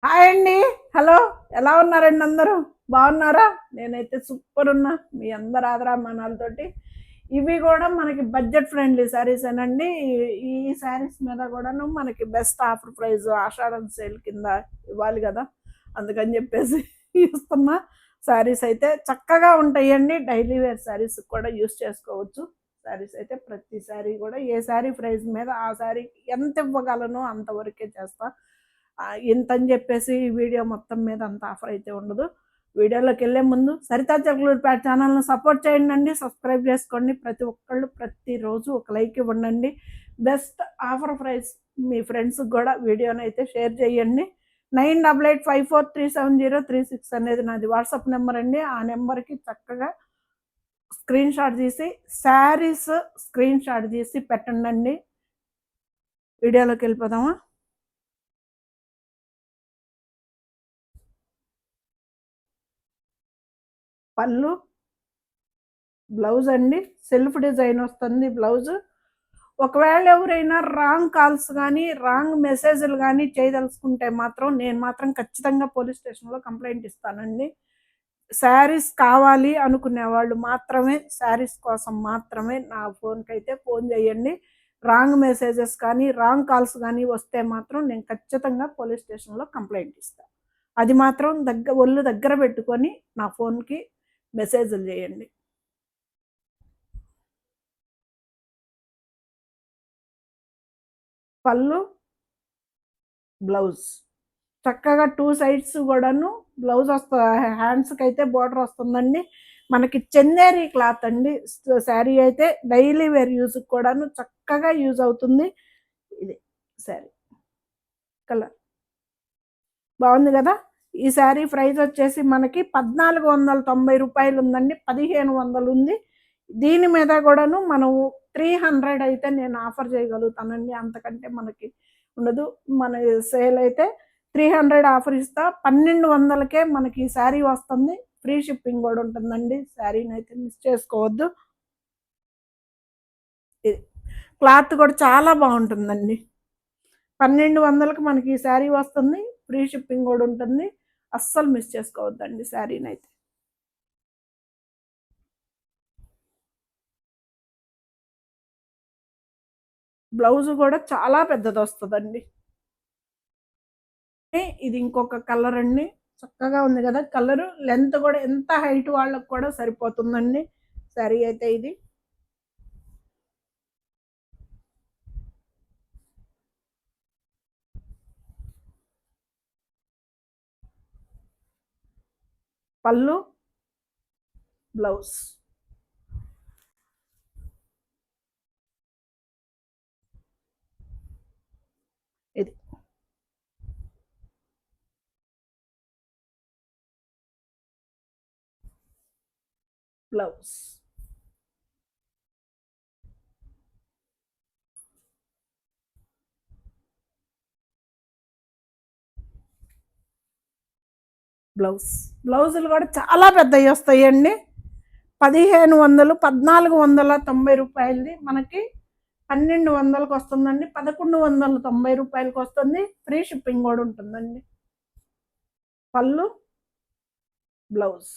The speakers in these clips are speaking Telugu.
హాయ్ అండి. హలో. ఎలా ఉన్నారండి అందరూ? బాగున్నారా? నేనైతే సూపర్ ఉన్నా. మీ అందరి ఆదరాభిమానాలతోటి. ఇవి గూడా మనకి బడ్జెట్ ఫ్రెండ్లీ శారీసేనండి. ఈ శారీస్ మీద గూడాను మనకి బెస్ట్ ఆఫర్ ప్రైస్ ఆషాఢం సేల్ కింద ఇవ్వాలి గదా! అందుకని జెప్పేసి ఇస్తున్నా. శారీస్ అయితే చక్కగా ఉంటాయండి. డైలీ వేర్ శారీస్‌కి కూడా యూజ్ చేసుకోవచ్చు. శారీస్ అయితే ప్రతి శారీ గూడా ఏ శారీ ప్రైస్ మీద ఆ శారీకి ఎంత ఇవ్వగలనో అంతవరకే చేస్తా. ఇంతని చెప్పేసి ఈ వీడియో మొత్తం మీద అంత ఆఫర్ అయితే ఉండదు. వీడియోలోకెళ్ళే ముందు సరితా చిలకలూరిపేట ఛానల్‌ని సపోర్ట్ చేయండండి. సబ్స్క్రైబ్ చేసుకోండి. ప్రతి ఒక్కళ్ళు ప్రతిరోజు ఒక లైక్ ఇవ్వండండి. బెస్ట్ ఆఫర్ ప్రైస్ మీ ఫ్రెండ్స్‌కి గూడా వీడియోనైతే షేర్ చేయండి. 9854370336 అనేది నాది వాట్సాప్ నెంబర్ అండి. ఆ నెంబర్‌కి చక్కగా స్క్రీన్ షాట్ తీసి శారీస్ స్క్రీన్ షాట్ తీసి పెట్టండండి. వీడియోలోకెళ్ళిపోదామా? పళ్ళు, బ్లౌజ్ అండి. సెల్ఫ్ డిజైన్ వస్తుంది బ్లౌజ్. ఒకవేళ ఎవరైనా రాంగ్ కాల్స్ గానీ, రాంగ్ మెసేజ్‌లు గానీ చేయదలుచుకుంటే మాత్రం నేను మాత్రం ఖచ్చితంగా పోలీస్ స్టేషన్‌లో కంప్లెయింట్ ఇస్తానండి. శారీస్ కావాలి అనుకునే వాళ్ళు మాత్రమే శారీస్ కోసం మాత్రమే నా ఫోన్‌కైతే ఫోన్ చేయండి. రాంగ్ మెసేజెస్ కానీ, రాంగ్ కాల్స్ గానీ వస్తే మాత్రం నేను ఖచ్చితంగా పోలీస్ స్టేషన్‌లో కంప్లెయింట్ ఇస్తా. అది మాత్రం ఒళ్ళు దగ్గర పెట్టుకొని నా ఫోన్‌కి మెసేజ్‌లు చేయండి. పళ్ళు, బ్లౌజ్. చక్కగా 2 సైడ్స్ గూడాను బ్లౌజ్ హ్యాండ్స్‌కైతే బోర్డర్ వస్తుందండి. మనకి చందేరి క్లాత్ అండి. శారీ అయితే డైలీ వేర్ యూజ్‌కి కూడాను చక్కగా యూజ్ అవుతుంది. ఇది శారీ కలర్. బావుంది గదా! ఈ శారీ ప్రైస్ వచ్చేసి మనకి రూ. 1490 ఉందండి. 1500 ఉంది. దీని మీద గూడాను మనం 300 అయితే నేను ఆఫర్ చేయగలుగుతానండి. అంతకంటే మనకి ఉండదు. మన సేల్ అయితే 300 ఆఫర్ ఇస్తా. 1200కే మనకి ఈ శారీ వస్తుంది. ఫ్రీ షిప్పింగ్ గూడా ఉంటుందండి. శారీనైతే మిస్ చేసుకోవద్దు. ఇది క్లాత్ కూడా చాలా బావుంటుందండి. 1200కి మనకి ఈ శారీ వస్తుంది. ఫ్రీ షిప్పింగ్ గూడా ఉంటుంది. అస్సలు మిస్ చేసుకోవద్దండి శారీనైతే. బ్లౌజ్ గూడా చాలా పెద్దదొస్తదండి. ఇది ఇంకొక కలర్ అండి. చక్కగా ఉంది గదా! కలరు. లెంత్ గూడా ఎంత హైట్ వాళ్ళకి కూడా సరిపోతుందండి. శారీ అయితే ఇది. పళ్ళు, బ్లౌజ్. ఇది. బ్లౌజ్. బ్లౌజ్. బ్లౌజులు గూడా చాలా పెద్దయొస్తాయండి. 1500, రూ. 1490ది మనకి 1200కొస్తుందండి. రూ. 1190కొస్తుంది. ఫ్రీ షిప్పింగ్ గూడా ఉంటుందండి. పళ్ళు, బ్లౌజ్.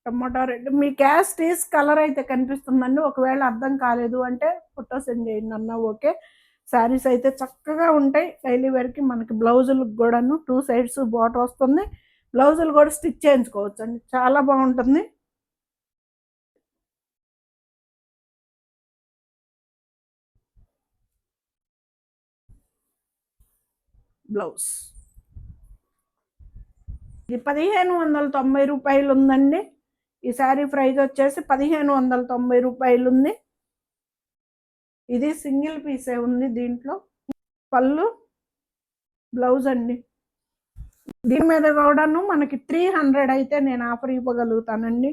టమాటా రెడ్ మీ క్యాస్టీస్ కలర్ అయితే కనిపిస్తుందండి. ఒకవేళ అర్థం కాలేదు అంటే ఫోటో సెండ్ చేయండన్నా ఓకే. శారీస్ అయితే చక్కగా ఉంటాయి. డైలీ వేర్‌కి మనకి బ్లౌజులకు గూడాను 2 సైడ్స్ బార్డర్ వస్తుంది. బ్లౌజులు గూడా స్టిచ్ చేయించుకోవచ్చండి. చాలా బావుంటుంది. బ్లౌజ్. ఇది రూ. 1590 ఉందండి. ఈ శారీ ప్రైస్ వచ్చేసి రూ. 1590 ఉంది. ఇది సింగిల్ పీసే ఉంది దీంట్లో. పళ్ళు, బ్లౌజ్ అండి. దీని మీద కూడాను మనకి 300 అయితే నేను ఆఫర్ ఇవ్వగలుగుతానండి.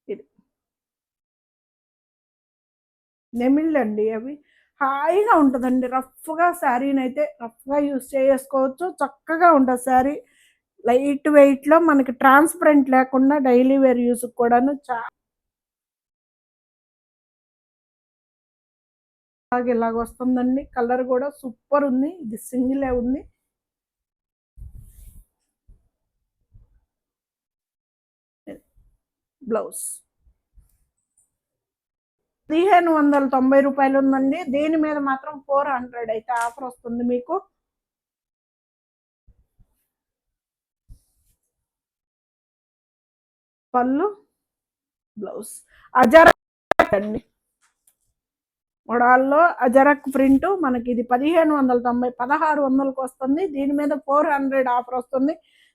ఇది నెమిళ్ళండి అవి. హాయిగా ఉంటదండి. రఫ్‌గా శారీనైతే రఫ్‌గా యూజ్ చేసుకోవచ్చు. చక్కగా ఉంటది శారీ. లైట్ వెయిట్‌లో మనకి ట్రాన్స్‌పరెంట్ లేకుండా డైలీ వేర్ యూజ్‌కి కూడాను ఇలాగ వస్తుందండి. కలర్ కూడా సూపర్ ఉంది. ఇది సింగిలే ఉంది. బ్లౌజ్ 1590 రూపాయలు ఉందండి. దీని మీద మాత్రం 400 అయితే ఆఫర్ వస్తుంది మీకు. పళ్ళు, బ్లౌజ్ అజరక్ అండి. మొడాల్లో అజరక్ ప్రింట్ మనకి ఇది 1590 1600కి వస్తుంది. దీని మీద 400 ఆఫర్ వస్తుంది.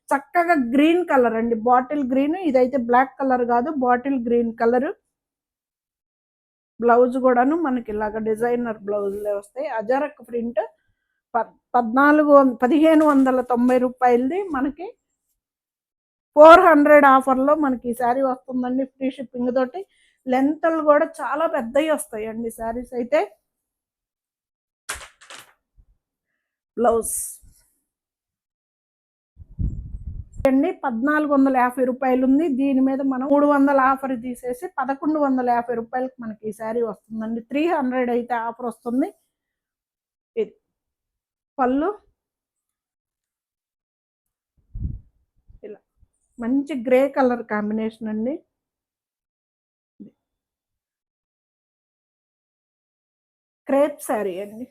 చక్కగా గ్రీన్ కలర్ అండి, బాటిల్ గ్రీన్. ఇదైతే బ్లాక్ కలర్ కాదు, బాటిల్ గ్రీన్ కలర్. బ్లౌజ్ కూడాను మనకి ఇలాగ డిజైనర్ బ్లౌజ్లే వస్తాయి. అజరక్ ప్రింట్ 1590 రూపాయలది మనకి 400 ఆఫర్లో మనకి ఈ శారీ వస్తుందండి, ఫ్రీ షిప్పింగ్ తోటి. లెంత్లు కూడా చాలా పెద్దవి వస్తాయండి శారీస్ అయితే. బ్లౌజ్ అండి 1450 రూపాయలు ఉంది. దీని మీద మనం 300 ఆఫర్ తీసేసి 1150 రూపాయలకి మనకి ఈ శారీ వస్తుందండి. 300 అయితే ఆఫర్ వస్తుంది. ఇది పళ్ళు, ఇలా మంచి గ్రే కలర్ కాంబినేషన్ అండి. క్రేప్ శారీ అండి.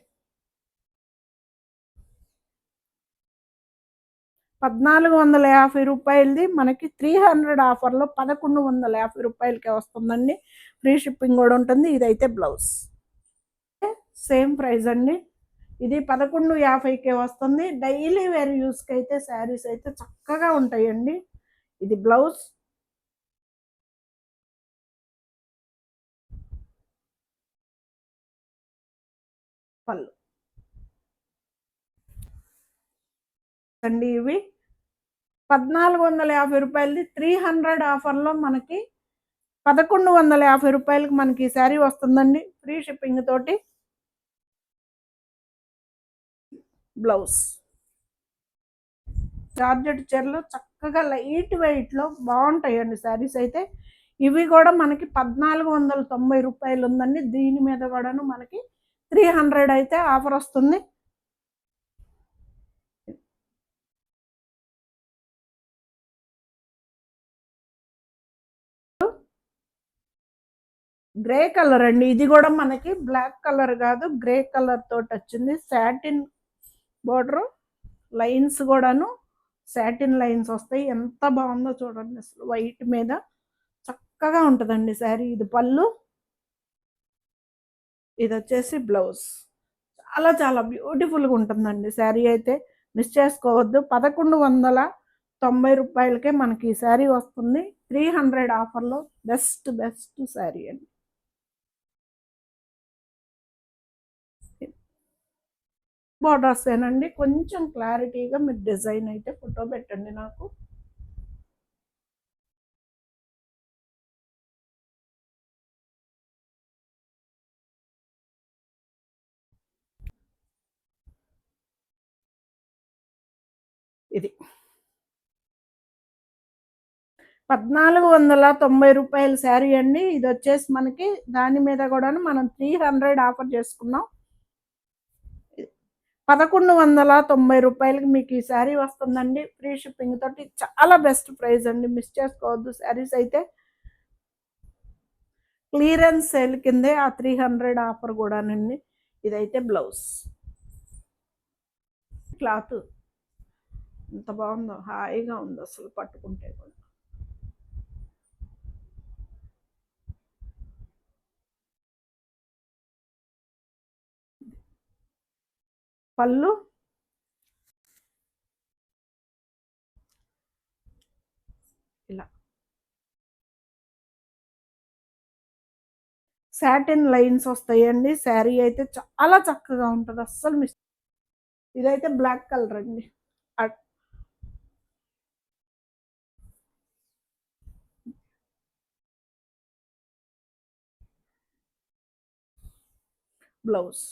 1450 రూపాయలది మనకి 300 ఆఫర్లో 1150 రూపాయలకే వస్తుందండి. ఫ్రీ షిప్పింగ్ కూడా ఉంటుంది. ఇదైతే బ్లౌజ్ సేమ్ ప్రైస్ అండి. ఇది 1150కే వస్తుంది. డైలీ వేర్ యూస్కి అయితే శారీస్ అయితే చక్కగా ఉంటాయండి. ఇది బ్లౌజ్, పళ్ళు అండి. ఇవి 1450 రూపాయలది 300 ఆఫర్లో మనకి 1150 రూపాయలకి మనకి ఈ శారీ వస్తుందండి, ఫ్రీ షిప్పింగ్ తోటి. బ్లౌజ్ జార్జెట్ చీరలు చక్కగా లైట్ వెయిట్లో బాగుంటాయండి శారీస్ అయితే. ఇవి కూడా మనకి 1490 రూపాయలు ఉందండి. దీని మీద కూడాను మనకి 300 అయితే ఆఫర్ వస్తుంది. గ్రే కలర్ అండి. ఇది కూడా మనకి బ్లాక్ కలర్ కాదు, గ్రే కలర్ తోటి వచ్చింది. సాటిన్ బోర్డర్ లైన్స్ కూడాను సాటిన్ లైన్స్ వస్తాయి. ఎంత బాగుందో చూడండి అసలు, వైట్ మీద చక్కగా ఉంటుందండి శారీ. ఇది పళ్ళు, ఇది వచ్చేసి బ్లౌజ్. చాలా చాలా బ్యూటిఫుల్గా ఉంటుందండి శారీ అయితే. మిస్ చేసుకోవద్దు. 1190 రూపాయలకే మనకి ఈ శారీ వస్తుంది. 300 ఆఫర్లో బెస్ట్ శారీ అండి. బార్డర్స్ ఏనండి. కొంచెం క్లారిటీగా మీరు డిజైన్ అయితే ఫోటో పెట్టండి నాకు. ఇది 1490 రూపాయల శారీ అండి. ఇది వచ్చేసి మనకి దాని మీద కూడా మనం 300 ఆఫర్ చేసుకున్నాం. 1190 రూపాయలకి మీకు ఈ శారీ వస్తుందండి, ఫ్రీ షిప్పింగ్ తోటి. చాలా బెస్ట్ ప్రైస్ అండి, మిస్ చేసుకోవద్దు. శారీస్ అయితే క్లియరెన్స్ సేల్ కిందే ఆ 300 ఆఫర్ కూడానండి. ఇదైతే బ్లౌజ్. క్లాత్ ఎంత బాగుందో, హాయిగా ఉంది అసలు పట్టుకుంటే కూడా. పళ్ళు, ఇలా సాటిన్ లైన్స్ వస్తాయండి. శారీ అయితే చాలా చక్కగా ఉంటుంది, అస్సలు మిస్. ఇదైతే బ్లాక్ కలర్ అండి. బ్లౌజ్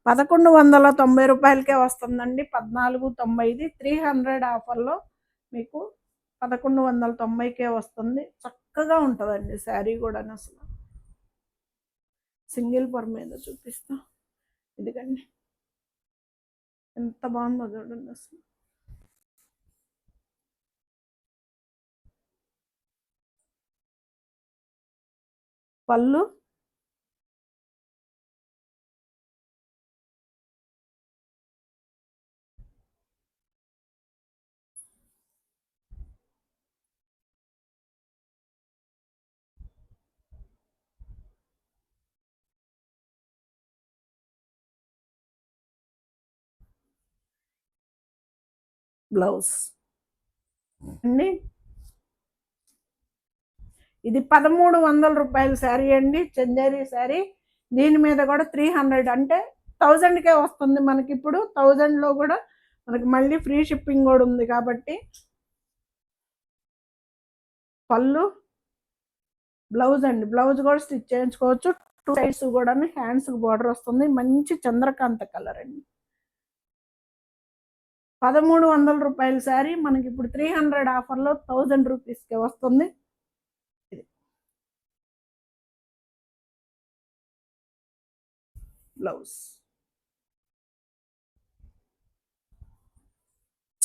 1190 రూపాయలకే వస్తుందండి. 1490, 300 ఆఫర్లో మీకు 1190కే వస్తుంది. చక్కగా ఉంటుందండి శారీ కూడా అసలు. సింగిల్ పర్ మీద చూపిస్తా. ఇదిగండి ఎంత బాగుందో చూడండి అసలు. పళ్ళు, బ్లౌజ్ అండి. ఇది 1300 రూపాయల శారీ అండి, చందేరి శారీ. దీని మీద కూడా 300 అంటే 1000కే వస్తుంది మనకి. ఇప్పుడు 1000లో కూడా మనకి మళ్ళీ ఫ్రీ షిప్పింగ్ కూడా ఉంది కాబట్టి. పళ్ళు, బ్లౌజ్ అండి. బ్లౌజ్ కూడా స్టిచ్ చేయించుకోవచ్చు. 2 సైడ్స్ కూడా హ్యాండ్స్ బార్డర్ వస్తుంది. మంచి చంద్రకాంత కలర్ అండి. 1300 రూపాయల శారీ మనకి ఇప్పుడు 300 ఆఫర్లో 1000 రూపీస్కే వస్తుంది. బ్లౌజ్,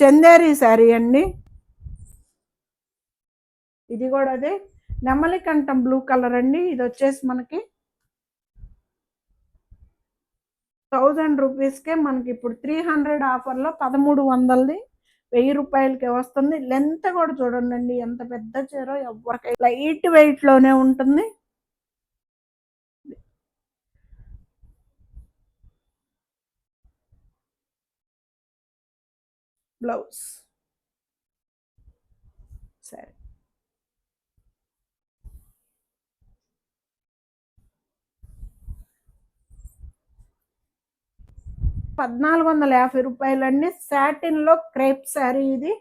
చందేరి శారీ అండి. ఇది కూడా అదే నెమలి కంఠం బ్లూ కలర్ అండి. ఇది వచ్చేసి మనకి 1000 రూపీస్కే మనకి ఇప్పుడు 300 ఆఫర్లో 1300ది 1000 రూపాయలకే వస్తుంది. లెంత్ కూడా చూడండి ఎంత పెద్ద చీర, ఎవరికైనా లైట్ వెయిట్లోనే ఉంటుంది. బ్లౌజ్ సరే, 1450 రూపాయలండి. సాటిన్లో క్రేప్ శారీ ఇది.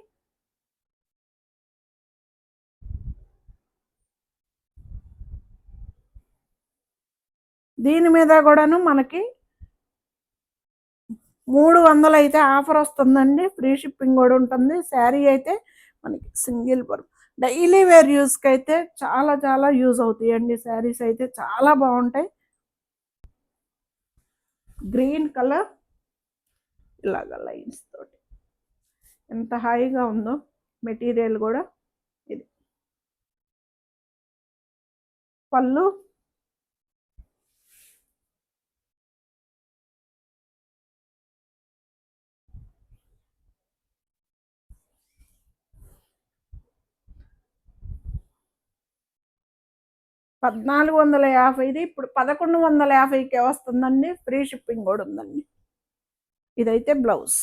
దీని మీద కూడాను మనకి 300 అయితే ఆఫర్ వస్తుందండి. ఫ్రీ షిప్పింగ్ కూడా ఉంటుంది. శారీ అయితే మనకి సింగిల్ పర్ డైలీ వేర్ యూస్కి అయితే చాలా చాలా యూజ్ అవుతాయండి. శారీస్ అయితే చాలా బాగుంటాయి. గ్రీన్ కలర్ ఇలాగ లైన్స్ తోటి ఎంత హాయిగా ఉందో మెటీరియల్ కూడా. ఇది పళ్ళు, $1450 ఇప్పుడు 1150కే వస్తుందండి. ఫ్రీ షిప్పింగ్ కూడా ఉందండి. ఇదైతే బ్లౌజ్.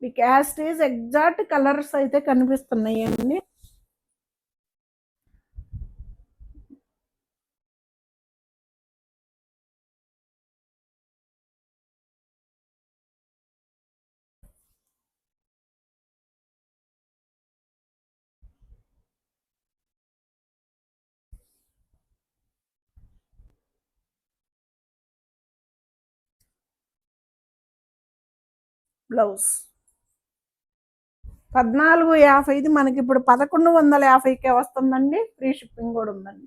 మీకు యాస్టీస్ ఎగ్జాక్ట్ కలర్స్ అయితే కనిపిస్తున్నాయి అండి. బ్లౌజ్ 1450 మనకి ఇప్పుడు 1150కే వస్తుందండి. ఫ్రీ షిప్పింగ్ కూడా ఉందండి.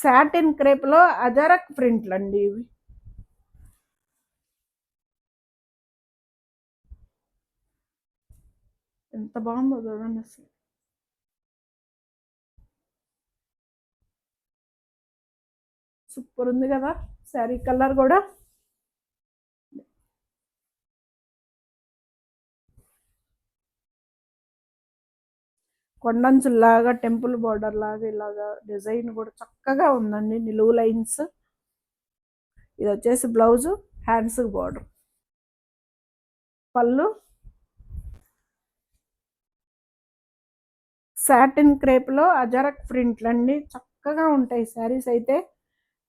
సాటిన్ క్రేప్లో అజరక్ ప్రింట్లు అండి ఇవి. ఎంత బాగుందో చూడండి అసలు. సూపర్ ఉంది కదా శారీ కలర్ కూడా. కొండంచులాగా టెంపుల్ బార్డర్ లాగా ఇలాగా డిజైన్ కూడా చక్కగా ఉందండి. నిలువు లైన్స్. ఇది వచ్చేసి బ్లౌజు, హ్యాండ్స్ బార్డర్. పళ్ళు, సాటిన్ క్రేప్లో అజరక్ ప్రింట్లు అండి. చక్కగా ఉంటాయి శారీస్ అయితే.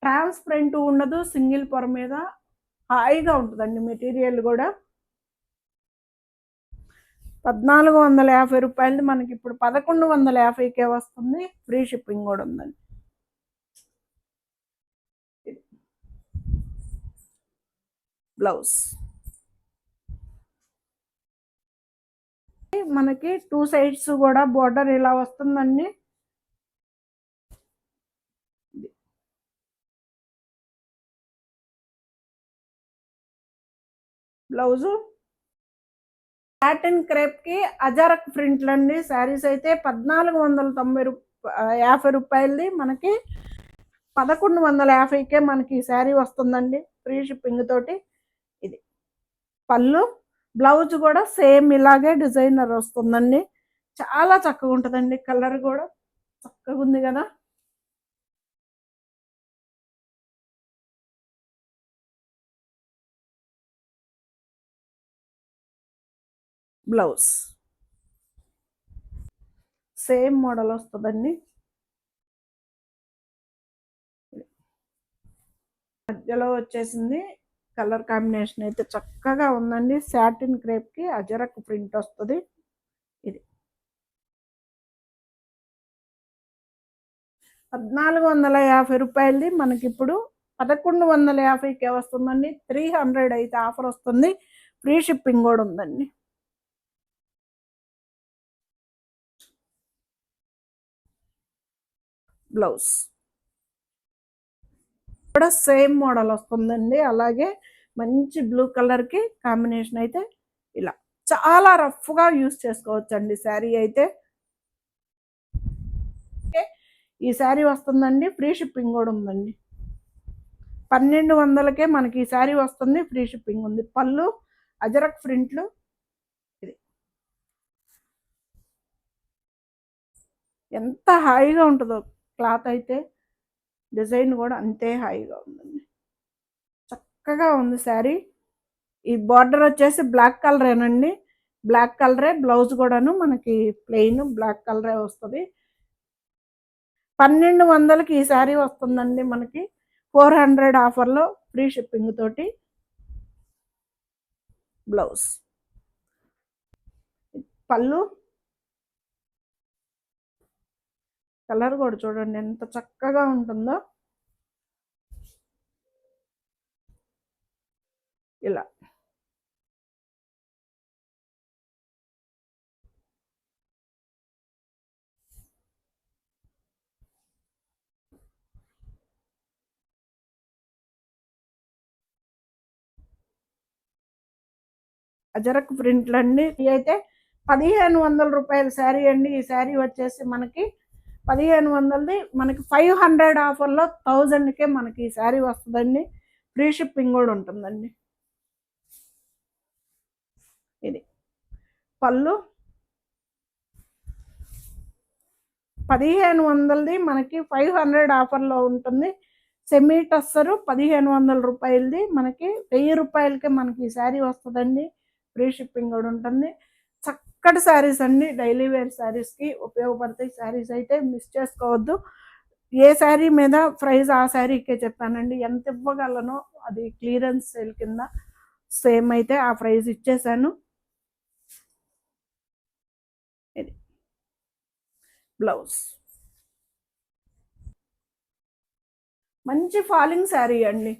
ట్రాన్స్పరెంట్ ఉండదు. సింగిల్ పొర మీద హాయిగా ఉంటుందండి మెటీరియల్ కూడా. 1450 రూపాయలది మనకి ఇప్పుడు 1150కే వస్తుంది. ఫ్రీ షిప్పింగ్ కూడా ఉందండి. బ్లౌజ్ మనకి 2 సైడ్స్ కూడా బోర్డర్ ఇలా వస్తుందండి. బ్లౌజు సాటిన్ క్రేప్ కి అజరక్ ప్రింట్లు అండి. శారీస్ అయితే 1450 రూపాయలది మనకి 1150కే మనకి ఈ శారీ వస్తుందండి, ఫ్రీ షిప్పింగ్ తోటి. ఇది పళ్ళు. బ్లౌజ్ కూడా సేమ్ ఇలాగే డిజైనర్ వస్తుందండి. చాలా చక్కగా ఉంటుందండి. కలర్ కూడా చక్కగా ఉంది కదా. బ్లౌజ్ సేమ్ మోడల్ వస్తుందండి. మధ్యలో వచ్చేసింది. కలర్ కాంబినేషన్ అయితే చక్కగా ఉందండి. సాటిన్ క్రేప్ కి అజరక్ ప్రింట్ వస్తుంది. ఇది 1450 రూపాయలది మనకి ఇప్పుడు 1150కే వస్తుందండి. 300 అయితే ఆఫర్ వస్తుంది. ఫ్రీ షిప్పింగ్ కూడా ఉందండి. బ్లౌజ్ కూడా సేమ్ మోడల్ వస్తుందండి. అలాగే మంచి బ్లూ కలర్కి కాంబినేషన్ అయితే ఇలా చాలా రఫ్గా యూస్ చేసుకోవచ్చండి శారీ అయితే. ఈ శారీ వస్తుందండి, ఫ్రీ షిప్పింగ్ కూడా ఉందండి. 1200కే మనకి ఈ శారీ వస్తుంది, ఫ్రీ షిప్పింగ్ ఉంది. పళ్ళు అజరక్ ప్రింట్లు. ఇది ఎంత హాయిగా ఉంటుందో క్లాత్ అయితే, డిజైన్ కూడా అంతే హాయిగా ఉందండి. చక్కగా ఉంది శారీ. ఈ బార్డర్ వచ్చేసి బ్లాక్ కలరేనండి. బ్లాక్ కలరే బ్లౌజ్ కూడాను మనకి ప్లెయిన్ బ్లాక్ కలరే వస్తుంది. 1200కి ఈ శారీ వస్తుందండి మనకి 400 ఆఫర్లో ఫ్రీ షిప్పింగ్ తోటి. బ్లౌజ్ పళ్ళు. కలర్ కూడా చూడండి ఎంత చక్కగా ఉంటుందో. ఇలా అజరక్ ప్రింట్లు అండి. ఇవి అయితే 1500 రూపాయల శారీ అండి. ఈ శారీ వచ్చేసి మనకి 1500ది మనకి 500 ఆఫర్లో 1000కే మనకి ఈ శారీ వస్తుందండి. ఫ్రీ షిప్పింగ్ కూడా ఉంటుందండి. ఇది పళ్ళు. 1500ది మనకి 500 ఆఫర్లో ఉంటుంది. సెమీ టస్సరు 1500 రూపాయలది మనకి 1000 రూపాయలకే మనకి ఈ శారీ వస్తుందండి. ఫ్రీ షిప్పింగ్ కూడా ఉంటుంది. చక్కటి శారీస్ అండి. డైలీ వేర్ శారీస్కి ఉపయోగపడతాయి శారీస్ అయితే, మిస్ చేసుకోవద్దు. ఏ శారీ మీద ప్రైస్ ఆ శారీకే చెప్పానండి. ఎంత ఇవ్వగలనో అది క్లియరెన్స్ సేల్ కింద సేమ్ అయితే ఆ ప్రైస్ ఇచ్చేసాను. ఇది బ్లౌజ్. మంచి ఫాలింగ్ శారీ అండి.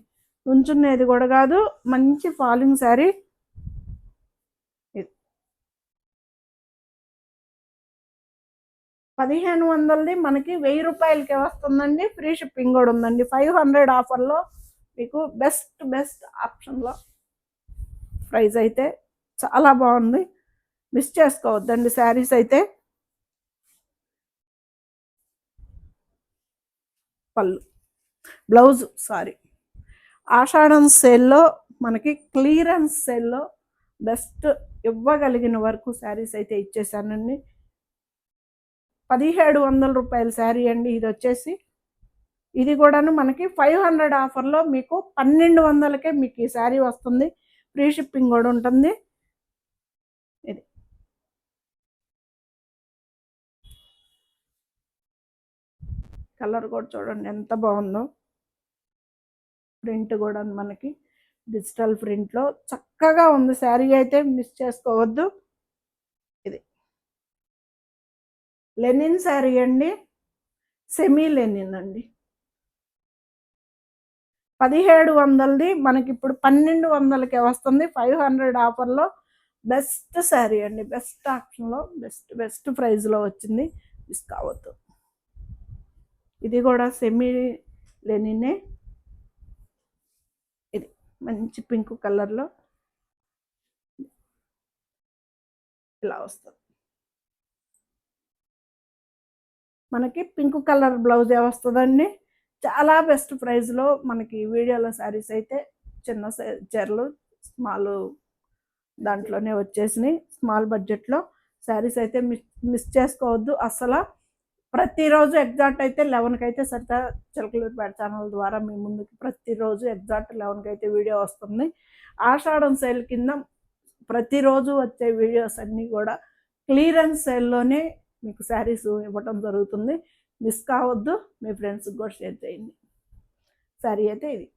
ఉంచునేది కూడా కాదు, మంచి ఫాలింగ్ శారీ. 1500ది మనకి 1000 రూపాయలకే వస్తుందండి. ఫ్రీ షిప్పింగ్ కూడా ఉందండి. 500 ఆఫర్లో మీకు బెస్ట్ ఆప్షన్లో ప్రైస్ అయితే చాలా బాగుంది. మిస్ చేసుకోవద్దండి శారీస్ అయితే. పళ్ళు. బ్లౌజ్ ఆషాఢం సేల్లో మనకి క్లియరెన్స్ సేల్లో బెస్ట్ ఇవ్వగలిగిన వరకు శారీస్ అయితే ఇచ్చేసానండి. 1700 రూపాయల శారీ అండి ఇది వచ్చేసి. ఇది కూడాను మనకి 500 ఆఫర్లో మీకు 1200కే మీకు ఈ శారీ వస్తుంది. ఫ్రీ షిప్పింగ్ కూడా ఉంటుంది. ఇది కలర్ కూడా చూడండి ఎంత బాగుందో. ప్రింట్ కూడా మనకి డిజిటల్ ప్రింట్లో చక్కగా ఉంది శారీ అయితే, మిస్ చేసుకోవద్దు. ఇది లెనిన్ శారీ అండి, సెమీ లెనిన్ అండి. 1700ది మనకి ఇప్పుడు 1200కే వస్తుంది. 500 ఆఫర్‌లో బెస్ట్ శారీ అండి. బెస్ట్ ఆప్షన్‌లో బెస్ట్ ప్రైస్‌లో వచ్చింది. మిస్ కావద్దు. ఇది కూడా సెమీ లెనినే. ఇది మంచి పింక్ కలర్‌లో ఇలా వస్తుంది. మనకి పింక్ కలర్ బ్లౌజే వస్తుందండి. చాలా బెస్ట్ ప్రైస్‌లో మనకి వీడియోలో శారీస్ అయితే చిన్న చీరలు స్మాల్ దాంట్లోనే వచ్చేసినాయి. స్మాల్ బడ్జెట్‌లో శారీస్ అయితే మిస్ చేసుకోవద్దు అస్సల. ప్రతిరోజు ఎగ్జాక్ట్ అయితే 11కి అయితే సరితా చిలకలూరిపేట ఛానల్ ద్వారా మీ ముందుకి ప్రతిరోజు ఎగ్జాక్ట్ 11కి అయితే వీడియో వస్తుంది. ఆషాఢం సేల్ కింద ప్రతిరోజు వచ్చే వీడియోస్ అన్నీ కూడా క్లియరెన్స్ సేల్లోనే మీకు శారీస్ ఇవ్వటం జరుగుతుంది. మిస్ కావద్దు. మీ ఫ్రెండ్స్కి కూడా షేర్ చేయండి. శారీ అయితే ఇది.